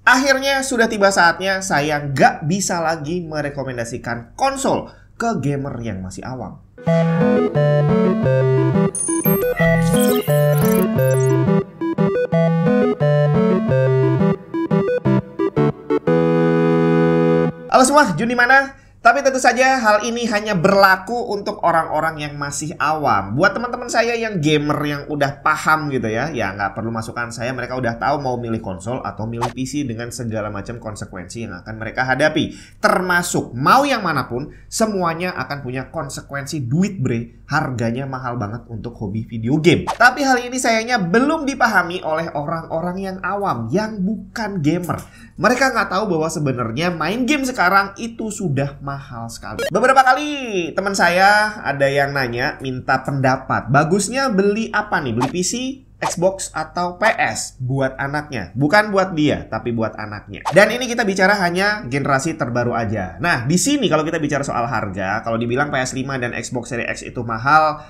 Akhirnya sudah tiba saatnya saya nggak bisa lagi merekomendasikan konsol ke gamer yang masih awam. Halo semua, Jun di mana? Tapi tentu saja hal ini hanya berlaku untuk orang-orang yang masih awam. Buat teman-teman saya yang gamer yang udah paham gitu ya nggak perlu masukan saya, mereka udah tahu mau milih konsol atau milih PC dengan segala macam konsekuensi yang akan mereka hadapi. Termasuk mau yang manapun, semuanya akan punya konsekuensi duit bre. Harganya mahal banget untuk hobi video game. Tapi hal ini sayangnya belum dipahami oleh orang-orang yang awam, yang bukan gamer. Mereka nggak tahu bahwa sebenarnya main game sekarang itu sudah mahal sekali. Beberapa kali teman saya ada yang nanya, minta pendapat. Bagusnya beli apa nih? Beli PC, Xbox atau PS buat anaknya. Bukan buat dia, tapi buat anaknya. Dan ini kita bicara hanya generasi terbaru aja. Nah, di sini kalau kita bicara soal harga, kalau dibilang PS5 dan Xbox Series X itu mahal,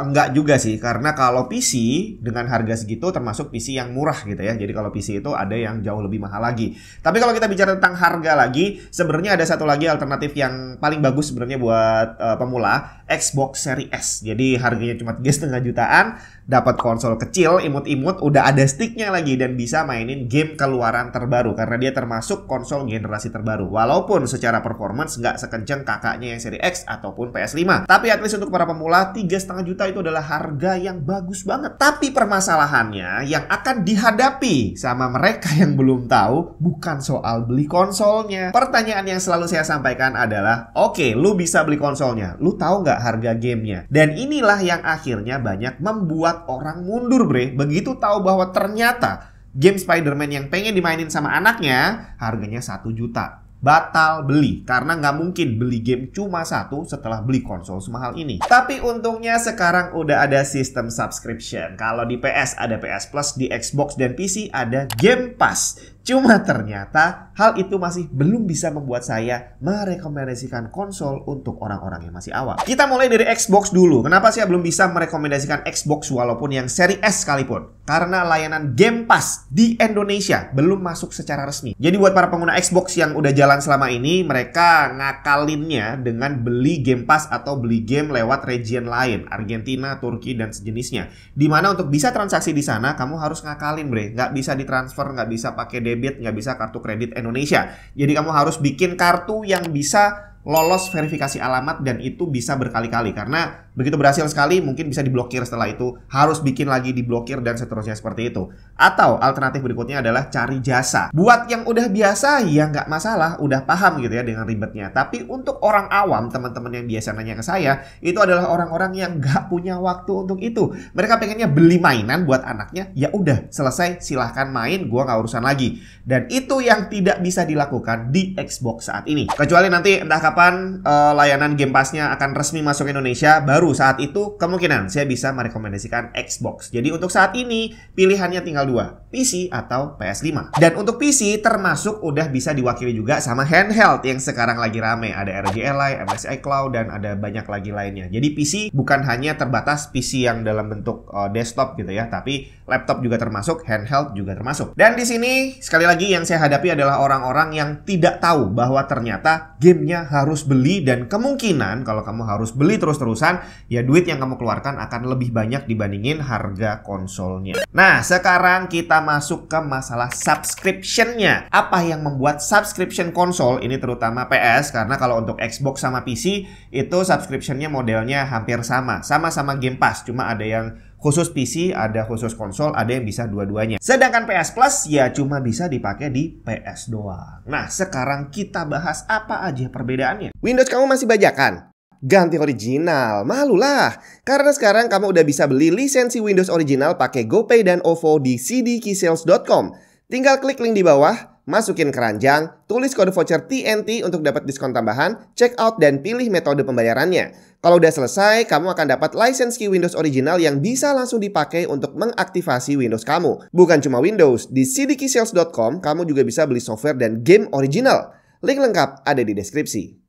enggak juga sih, karena kalau PC dengan harga segitu termasuk PC yang murah gitu ya. Jadi kalau PC itu ada yang jauh lebih mahal lagi. Tapi kalau kita bicara tentang harga lagi, sebenarnya ada satu lagi alternatif yang paling bagus sebenarnya buat pemula, Xbox Series S. Jadi harganya cuma 3,5 jutaan, dapat konsol kecil, imut-imut, udah ada sticknya lagi dan bisa mainin game keluaran terbaru karena dia termasuk konsol generasi terbaru. Walaupun secara performance nggak sekencang kakaknya yang Series X ataupun PS5. Tapi at least untuk para pemula 3,5 juta itu adalah harga yang bagus banget. Tapi permasalahannya yang akan dihadapi sama mereka yang belum tahu bukan soal beli konsolnya. Pertanyaan yang selalu saya sampaikan adalah, oke, lu bisa beli konsolnya, lu tahu nggak harga gamenya? Dan inilah yang akhirnya banyak membuat orang mundur bre. Begitu tahu bahwa ternyata game Spider-Man yang pengen dimainin sama anaknya harganya 1 juta. Batal beli, karena nggak mungkin beli game cuma satu setelah beli konsol semahal ini. Tapi untungnya sekarang udah ada sistem subscription. Kalau di PS ada PS Plus, di Xbox dan PC ada Game Pass. Cuma ternyata hal itu masih belum bisa membuat saya merekomendasikan konsol untuk orang-orang yang masih awam. Kita mulai dari Xbox dulu. Kenapa saya belum bisa merekomendasikan Xbox walaupun yang seri S sekalipun? Karena layanan Game Pass di Indonesia belum masuk secara resmi. Jadi buat para pengguna Xbox yang udah jalan selama ini, mereka ngakalinnya dengan beli Game Pass atau beli game lewat region lain, Argentina, Turki, dan sejenisnya. Dimana untuk bisa transaksi di sana, kamu harus ngakalin bre. Nggak bisa ditransfer, nggak bisa pakai debit, nggak bisa kartu kredit Indonesia. Jadi kamu harus bikin kartu yang bisa lolos verifikasi alamat dan itu bisa berkali-kali. Karena begitu berhasil sekali mungkin bisa diblokir setelah itu, harus bikin lagi diblokir dan seterusnya seperti itu. Atau alternatif berikutnya adalah cari jasa. Buat yang udah biasa ya nggak masalah, udah paham gitu ya dengan ribetnya. Tapi untuk orang awam, teman-teman yang biasa nanya ke saya, itu adalah orang-orang yang nggak punya waktu untuk itu. Mereka pengennya beli mainan buat anaknya, ya udah selesai, silahkan main, gua nggak urusan lagi. Dan itu yang tidak bisa dilakukan di Xbox saat ini. Kecuali nanti entah kapan layanan Game Pass-nya akan resmi masuk Indonesia, baru saat itu kemungkinan saya bisa merekomendasikan Xbox. Jadi untuk saat ini pilihannya tinggal dua, PC atau PS5. Dan untuk PC termasuk udah bisa diwakili juga sama handheld yang sekarang lagi rame. Ada ROG Ally, MSI Cloud, dan ada banyak lagi lainnya. Jadi PC bukan hanya terbatas PC yang dalam bentuk desktop gitu ya, tapi laptop juga termasuk, handheld juga termasuk. Dan di sini sekali lagi yang saya hadapi adalah orang-orang yang tidak tahu bahwa ternyata gamenya harus beli, dan kemungkinan kalau kamu harus beli terus-terusan, ya duit yang kamu keluarkan akan lebih banyak dibandingin harga konsolnya. Nah, sekarang kita masuk ke masalah subscription-nya. Apa yang membuat subscription konsol ini, terutama PS, karena kalau untuk Xbox sama PC itu subscription-nya modelnya hampir sama. Sama-sama Game Pass, cuma ada yang khusus PC, ada khusus konsol, ada yang bisa dua-duanya. Sedangkan PS Plus ya cuma bisa dipakai di PS doang. Nah, sekarang kita bahas apa aja perbedaannya. Windows kamu masih bajakan? Ganti original, malulah. Karena sekarang kamu udah bisa beli lisensi Windows original pakai GoPay dan OVO di cdkeysales.com. Tinggal klik link di bawah, masukin keranjang, tulis kode voucher TNT untuk dapat diskon tambahan, check out dan pilih metode pembayarannya. Kalau udah selesai, kamu akan dapat license key Windows original yang bisa langsung dipakai untuk mengaktifasi Windows kamu. Bukan cuma Windows, di cdkeysales.com kamu juga bisa beli software dan game original. Link lengkap ada di deskripsi.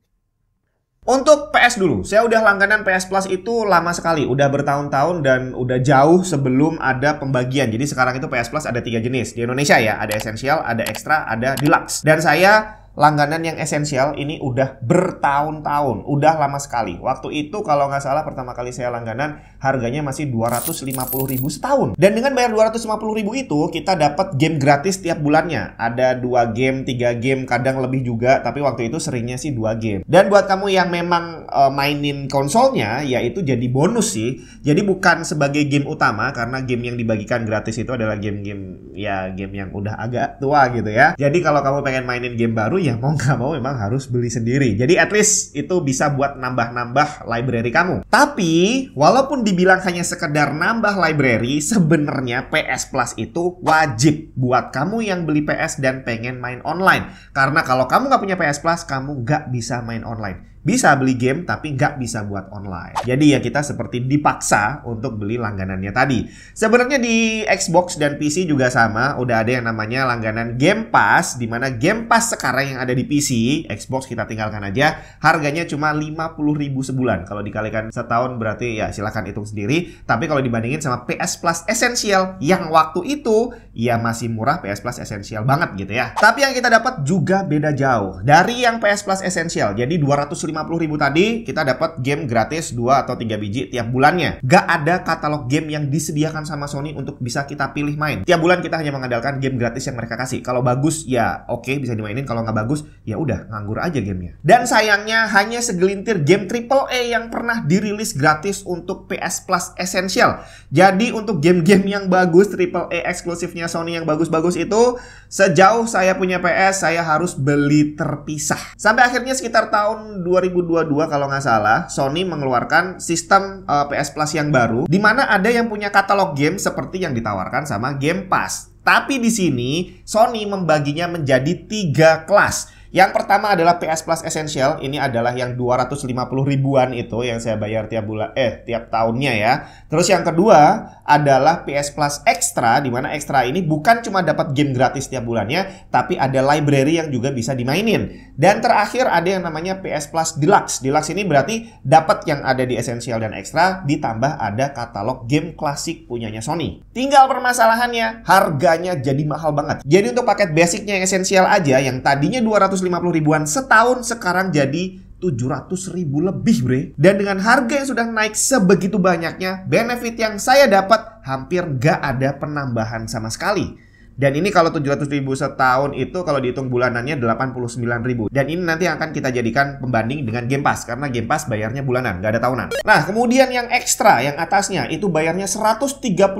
Untuk PS dulu, saya udah langganan PS Plus itu lama sekali, udah bertahun-tahun dan udah jauh sebelum ada pembagian. Jadi sekarang itu PS Plus ada 3 jenis di Indonesia ya, ada Essential, ada Extra, ada Deluxe. Dan saya langganan yang esensial ini udah bertahun-tahun, udah lama sekali. Waktu itu kalau nggak salah pertama kali saya langganan harganya masih 250.000 setahun. Dan dengan bayar 250.000 itu kita dapat game gratis tiap bulannya. Ada 2 game, 3 game, kadang lebih juga, tapi waktu itu seringnya sih 2 game. Dan buat kamu yang memang mainin konsolnya, ya itu jadi bonus sih. Jadi bukan sebagai game utama, karena game yang dibagikan gratis itu adalah game-game ya game yang udah agak tua gitu ya. Jadi kalau kamu pengen mainin game baru, ya mau nggak mau memang harus beli sendiri. Jadi at least itu bisa buat nambah-nambah library kamu. Tapi walaupun dibilang hanya sekedar nambah library, sebenarnya PS Plus itu wajib buat kamu yang beli PS dan pengen main online. Karena kalau kamu nggak punya PS Plus, kamu nggak bisa main online. Bisa beli game tapi nggak bisa buat online. Jadi ya kita seperti dipaksa untuk beli langganannya tadi. Sebenarnya di Xbox dan PC juga sama. Udah ada yang namanya langganan Game Pass. Dimana Game Pass sekarang yang ada di PC, Xbox kita tinggalkan aja. Harganya cuma 50.000 sebulan. Kalau dikalikan setahun berarti ya silakan hitung sendiri. Tapi kalau dibandingin sama PS Plus Essential yang waktu itu ya masih murah, PS Plus Essential banget gitu ya. Tapi yang kita dapat juga beda jauh. Dari yang PS Plus Essential, jadi 250.000 tadi kita dapat game gratis 2 atau 3 biji tiap bulannya. Gak ada katalog game yang disediakan sama Sony untuk bisa kita pilih main. Tiap bulan kita hanya mengandalkan game gratis yang mereka kasih. Kalau bagus ya oke, bisa dimainin, kalau nggak bagus ya udah nganggur aja gamenya. Dan sayangnya hanya segelintir game AAA yang pernah dirilis gratis untuk PS Plus Essential. Jadi untuk game-game yang bagus AAA eksklusifnya Sony yang bagus-bagus itu, sejauh saya punya PS, saya harus beli terpisah. Sampai akhirnya sekitar tahun 2022 kalau nggak salah, Sony mengeluarkan sistem PS Plus yang baru, di mana ada yang punya katalog game seperti yang ditawarkan sama Game Pass. Tapi di sini Sony membaginya menjadi 3 kelas. Yang pertama adalah PS Plus Essential. Ini adalah yang 250 ribuan itu yang saya bayar tiap bulan, tiap tahunnya ya. Terus yang kedua adalah PS Plus Extra, di mana Extra ini bukan cuma dapat game gratis tiap bulannya, tapi ada library yang juga bisa dimainin. Dan terakhir ada yang namanya PS Plus Deluxe. Deluxe ini berarti dapat yang ada di Essential dan Extra, ditambah ada katalog game klasik punyanya Sony. Tinggal permasalahannya, harganya jadi mahal banget. Jadi untuk paket basicnya yang Essential aja, yang tadinya 250 ribuan setahun, sekarang jadi 700.000 lebih bre. Dan dengan harga yang sudah naik sebegitu banyaknya, benefit yang saya dapat hampir gak ada penambahan sama sekali. Dan ini kalau 700.000 setahun itu kalau dihitung bulanannya 89.000. Dan ini nanti akan kita jadikan pembanding dengan Game Pass, karena Game Pass bayarnya bulanan, gak ada tahunan. Nah, kemudian yang ekstra, yang atasnya itu bayarnya 135.000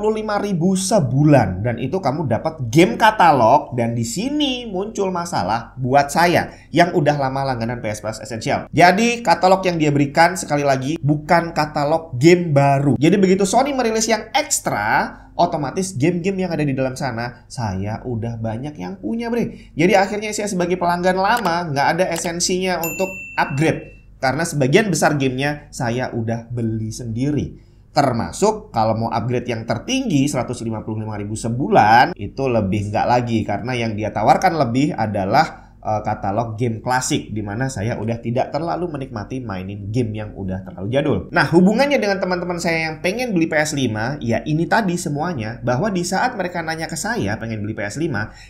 sebulan. Dan itu kamu dapat game katalog. Dan di sini muncul masalah buat saya yang udah lama langganan PS Plus Essential. Jadi katalog yang dia berikan sekali lagi bukan katalog game baru. Jadi begitu Sony merilis yang ekstra, otomatis game-game yang ada di dalam sana saya udah banyak yang punya bre. Jadi akhirnya saya sebagai pelanggan lama nggak ada esensinya untuk upgrade, karena sebagian besar gamenya saya udah beli sendiri. Termasuk kalau mau upgrade yang tertinggi 155.000 sebulan itu lebih nggak lagi, karena yang dia tawarkan lebih adalah katalog game klasik, dimana saya udah tidak terlalu menikmati mainin game yang udah terlalu jadul. Nah, hubungannya dengan teman-teman saya yang pengen beli PS5, ya ini tadi semuanya, bahwa di saat mereka nanya ke saya pengen beli PS5,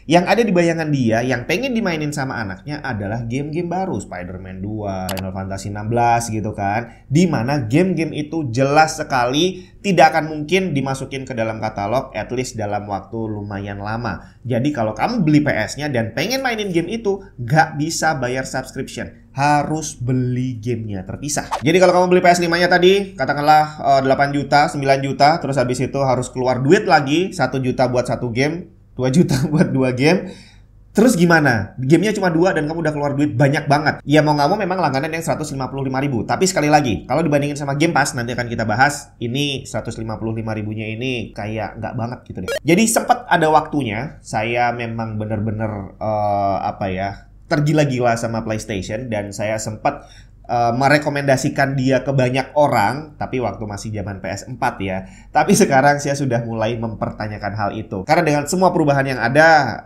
yang ada di bayangan dia yang pengen dimainin sama anaknya adalah game-game baru, Spider-Man 2, Final Fantasy 16 gitu kan, dimana game-game itu jelas sekali tidak akan mungkin dimasukin ke dalam katalog at least dalam waktu lumayan lama. Jadi kalau kamu beli PS-nya dan pengen mainin game itu, nggak bisa bayar subscription, harus beli gamenya terpisah. Jadi kalau kamu beli PS5-nya tadi, katakanlah 8 juta, 9 juta, terus habis itu harus keluar duit lagi 1 juta buat 1 game, 2 juta buat 2 game. Terus gimana? Gamenya cuma 2 dan kamu udah keluar duit banyak banget. Ya mau nggak mau memang langganan yang 155.000. Tapi sekali lagi, kalau dibandingin sama Game Pass, nanti akan kita bahas, ini 155.000-nya ini kayak nggak banget gitu deh. Jadi sempat ada waktunya, saya memang bener-bener tergila-gila sama PlayStation. Dan saya sempat merekomendasikan dia ke banyak orang, tapi waktu masih zaman PS4 ya. Tapi sekarang saya sudah mulai mempertanyakan hal itu, karena dengan semua perubahan yang ada,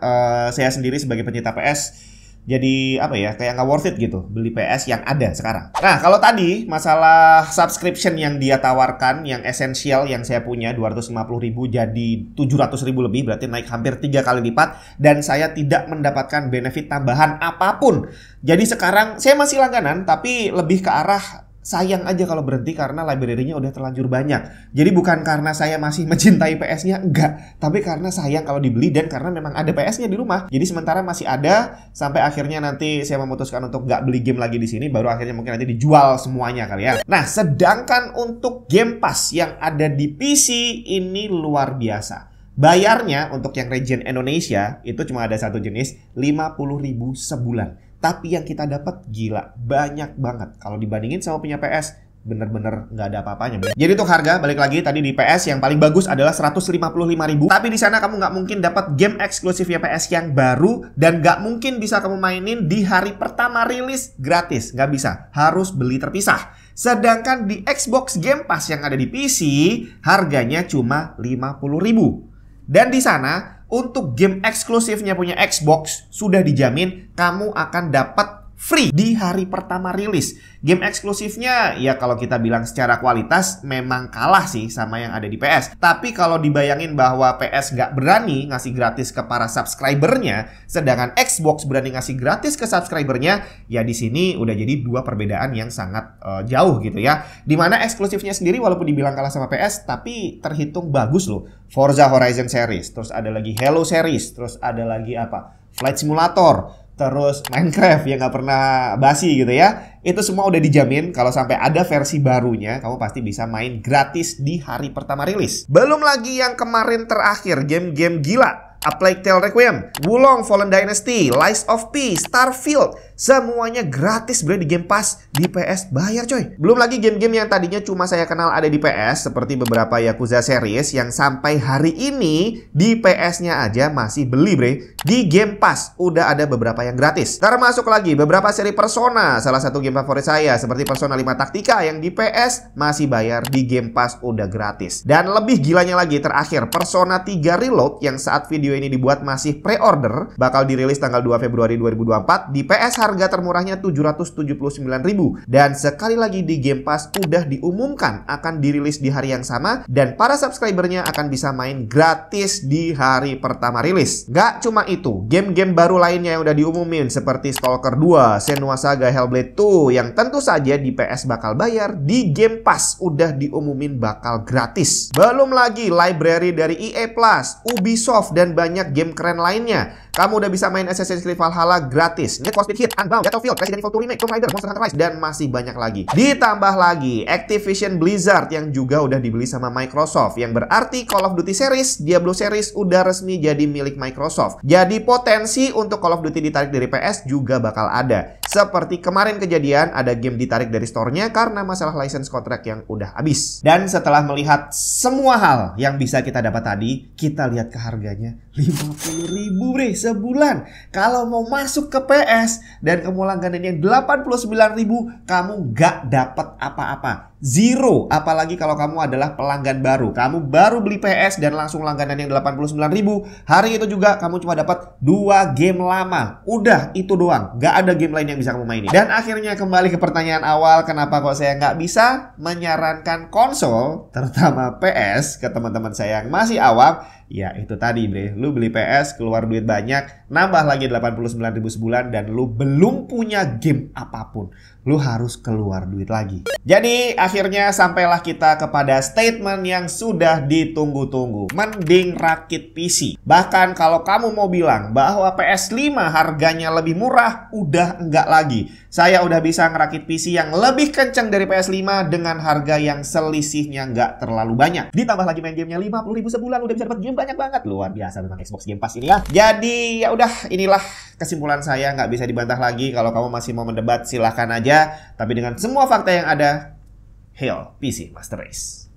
saya sendiri sebagai pencinta PS jadi apa ya, kayak nggak worth it gitu beli PS yang ada sekarang. Nah, kalau tadi masalah subscription yang dia tawarkan, yang esensial yang saya punya 250.000 jadi 700.000 lebih, berarti naik hampir 3 kali lipat, dan saya tidak mendapatkan benefit tambahan apapun. Jadi sekarang saya masih langganan, tapi lebih ke arah sayang aja kalau berhenti karena library-nya udah terlanjur banyak. Jadi bukan karena saya masih mencintai PS-nya, enggak. Tapi karena sayang kalau dibeli dan karena memang ada PS-nya di rumah. Jadi sementara masih ada, sampai akhirnya nanti saya memutuskan untuk nggak beli game lagi di sini, baru akhirnya mungkin nanti dijual semuanya kali ya. Nah, sedangkan untuk Game Pass yang ada di PC ini luar biasa. Bayarnya untuk yang region Indonesia itu cuma ada satu jenis, 50.000 sebulan. Tapi yang kita dapat gila, banyak banget. Kalau dibandingin sama punya PS, bener-bener nggak ada apa-apanya. Jadi untuk harga, balik lagi tadi di PS yang paling bagus adalah 155.000. Tapi di sana kamu nggak mungkin dapat game eksklusifnya PS yang baru, dan nggak mungkin bisa kamu mainin di hari pertama rilis gratis. Nggak bisa, harus beli terpisah. Sedangkan di Xbox Game Pass yang ada di PC, harganya cuma 50.000. Dan di sana, untuk game eksklusifnya punya Xbox, sudah dijamin kamu akan dapat free di hari pertama rilis. Game eksklusifnya ya kalau kita bilang secara kualitas memang kalah sih sama yang ada di PS. Tapi kalau dibayangin bahwa PS nggak berani ngasih gratis ke para subscribernya, sedangkan Xbox berani ngasih gratis ke subscribernya, ya di sini udah jadi dua perbedaan yang sangat jauh gitu ya. Dimana eksklusifnya sendiri walaupun dibilang kalah sama PS, tapi terhitung bagus loh. Forza Horizon series, terus ada lagi Halo series, terus ada lagi apa? Flight Simulator, terus Minecraft yang nggak pernah basi gitu ya. Itu semua udah dijamin kalau sampai ada versi barunya, kamu pasti bisa main gratis di hari pertama rilis. Belum lagi yang kemarin terakhir, game-game gila. A Plague Tale Requiem, Wulong Fallen Dynasty, Lies of P, Starfield, semuanya gratis bro di Game Pass. Di PS bayar coy. Belum lagi game-game yang tadinya cuma saya kenal ada di PS, seperti beberapa Yakuza series yang sampai hari ini di PS-nya aja masih beli bre. Di Game Pass udah ada beberapa yang gratis. Termasuk lagi beberapa seri Persona, salah satu game favorit saya, seperti Persona 5 Tactica yang di PS masih bayar, di Game Pass udah gratis. Dan lebih gilanya lagi terakhir, Persona 3 Reload yang saat video ini dibuat masih pre-order, bakal dirilis tanggal 2 Februari 2024. Di PS harga termurahnya 779.000. Dan sekali lagi di Game Pass udah diumumkan akan dirilis di hari yang sama, dan para subscribernya akan bisa main gratis di hari pertama rilis. Gak cuma itu, game-game baru lainnya yang udah diumumin seperti Stalker 2, Senua Saga Hellblade 2 yang tentu saja di PS bakal bayar, di Game Pass udah diumumin bakal gratis. Belum lagi library dari EA Plus, Ubisoft, dan banyak game keren lainnya. Kamu udah bisa main Assassin's Creed Valhalla gratis, Need for Speed Heat, Unbound, Battlefield, Resident Evil 2 Remake, Tomb Raider, Monster Hunter Rise, dan masih banyak lagi. Ditambah lagi Activision Blizzard yang juga udah dibeli sama Microsoft, yang berarti Call of Duty series, Diablo series udah resmi jadi milik Microsoft. Jadi potensi untuk Call of Duty ditarik dari PS juga bakal ada. Seperti kemarin kejadian ada game ditarik dari store-nya karena masalah license contract yang udah habis. Dan setelah melihat semua hal yang bisa kita dapat tadi, kita lihat ke harganya 50.000 bre sebulan. Kalau mau masuk ke PS dan kamu langganan yang 89.000, kamu gak dapat apa-apa. Zero. Apalagi kalau kamu adalah pelanggan baru. Kamu baru beli PS dan langsung langganan yang 89.000. Hari itu juga kamu cuma dapat 2 game lama. Udah itu doang. Gak ada game lain yang bisa kamu mainin. Dan akhirnya kembali ke pertanyaan awal, kenapa kok saya nggak bisa menyarankan konsol, terutama PS, ke teman-teman saya yang masih awam. Ya itu tadi bre, lu beli PS, keluar duit banyak, nambah lagi 89.000 sebulan, dan lu belum punya game apapun. Lu harus keluar duit lagi. Jadi akhirnya sampailah kita kepada statement yang sudah ditunggu-tunggu. Mending rakit PC. Bahkan kalau kamu mau bilang bahwa PS5 harganya lebih murah, udah enggak lagi. Saya udah bisa ngerakit PC yang lebih kenceng dari PS5 dengan harga yang selisihnya nggak terlalu banyak. Ditambah lagi main gamenya 50.000 sebulan, udah bisa dapat game banyak banget. Luar biasa memang Xbox Game Pass ini ya. Jadi ya udah, inilah kesimpulan saya, nggak bisa dibantah lagi. Kalau kamu masih mau mendebat silahkan aja. Tapi dengan semua fakta yang ada, hail PC Master Race.